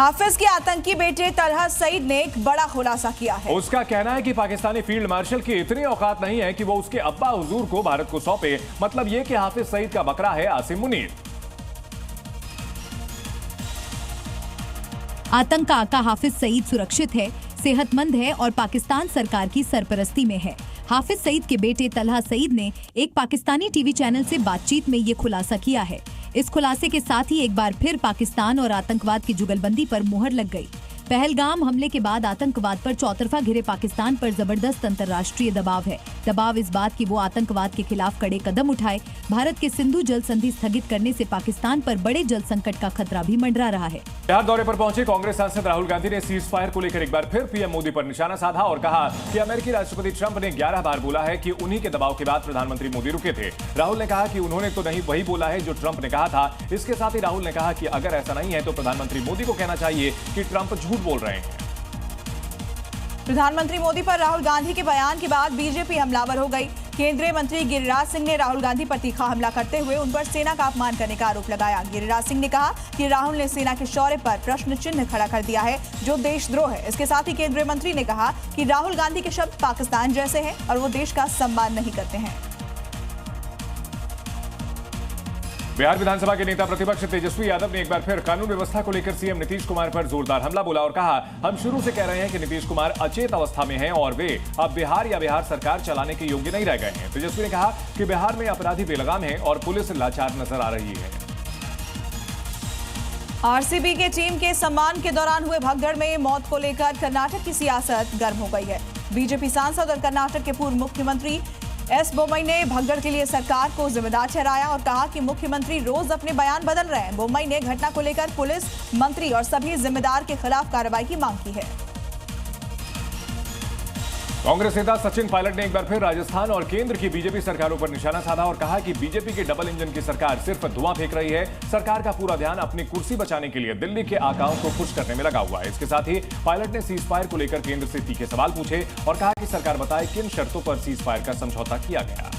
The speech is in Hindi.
हाफिज के आतंकी बेटे तलहा सईद ने एक बड़ा खुलासा किया है। उसका कहना है कि पाकिस्तानी फील्ड मार्शल की इतनी औकात नहीं है कि वो उसके अब्बा हुजूर को भारत को सौंपे। मतलब ये कि हाफिज सईद का बकरा है आसिम मुनीर। आतंक का आका हाफिज सईद सुरक्षित है, सेहतमंद है और पाकिस्तान सरकार की सरपरस्ती में है। हाफिज सईद के बेटे तलहा सईद ने एक पाकिस्तानी टीवी चैनल से बातचीत में ये खुलासा किया है। इस खुलासे के साथ ही एक बार फिर पाकिस्तान और आतंकवाद की जुगलबंदी पर मुहर लग गई। पहलगाम हमले के बाद आतंकवाद पर चौतरफा घिरे पाकिस्तान पर जबरदस्त अंतर्राष्ट्रीय दबाव है। दबाव इस बात की वो आतंकवाद के खिलाफ कड़े कदम उठाए। भारत के सिंधु जल संधि स्थगित करने से पाकिस्तान पर बड़े जल संकट का खतरा भी मंडरा रहा है। बिहार दौरे पर पहुंचे कांग्रेस सांसद राहुल गांधी ने सीज फायर को लेकर एक बार फिर पीएम मोदी पर निशाना साधा और कहा कि अमेरिकी राष्ट्रपति ट्रंप ने 11 बार बोला है कि उन्हीं के दबाव के बाद प्रधानमंत्री मोदी रुके थे। राहुल ने कहा कि उन्होंने तो नहीं वही बोला है जो ट्रंप ने कहा था। इसके साथ ही राहुल ने कहा कि अगर ऐसा नहीं है तो प्रधानमंत्री मोदी को कहना चाहिए कि ट्रंप झूठ बोल रहे हैं। प्रधानमंत्री मोदी पर राहुल गांधी के बयान के बाद बीजेपी हमलावर हो गई। केंद्रीय मंत्री गिरिराज सिंह ने राहुल गांधी पर तीखा हमला करते हुए उन पर सेना का अपमान करने का आरोप लगाया। गिरिराज सिंह ने कहा कि राहुल ने सेना के शौर्य पर प्रश्न चिन्ह खड़ा कर दिया है, जो देशद्रोह है। इसके साथ ही केंद्रीय मंत्री ने कहा कि राहुल गांधी के शब्द पाकिस्तान जैसे हैं और वो देश का सम्मान नहीं करते हैं। बिहार विधानसभा के नेता प्रतिपक्ष तेजस्वी यादव ने एक बार फिर कानून व्यवस्था को लेकर सीएम नीतीश कुमार पर जोरदार हमला बोला और कहा, हम शुरू से कह रहे हैं कि नीतीश कुमार अचेत अवस्था में हैं और वे अब बिहार या बिहार सरकार चलाने के योग्य नहीं रह गए हैं। तेजस्वी ने कहा कि बिहार में अपराधी बेलगाम हैं और पुलिस लाचार नजर आ रही है। आरसीबी के टीम के सम्मान के दौरान हुए भगदड़ में मौत को लेकर कर्नाटक की सियासत गर्म हो गई है। बीजेपी सांसद और कर्नाटक के पूर्व मुख्यमंत्री एस बोम्मई ने भगदड़ के लिए सरकार को जिम्मेदार ठहराया और कहा कि मुख्यमंत्री रोज अपने बयान बदल रहे हैं। बोम्मई ने घटना को लेकर पुलिस, मंत्री और सभी जिम्मेदार के खिलाफ कार्रवाई की मांग की है। कांग्रेस नेता सचिन पायलट ने एक बार फिर राजस्थान और केंद्र की बीजेपी सरकारों पर निशाना साधा और कहा कि बीजेपी की डबल इंजन की सरकार सिर्फ धुआं फेंक रही है। सरकार का पूरा ध्यान अपनी कुर्सी बचाने के लिए दिल्ली के आकाओं को खुश करने में लगा हुआ है। इसके साथ ही पायलट ने सीज फायर को लेकर केंद्र से तीखे सवाल पूछे और कहा कि सरकार बताए किन शर्तों पर सीज फायर का समझौता किया गया।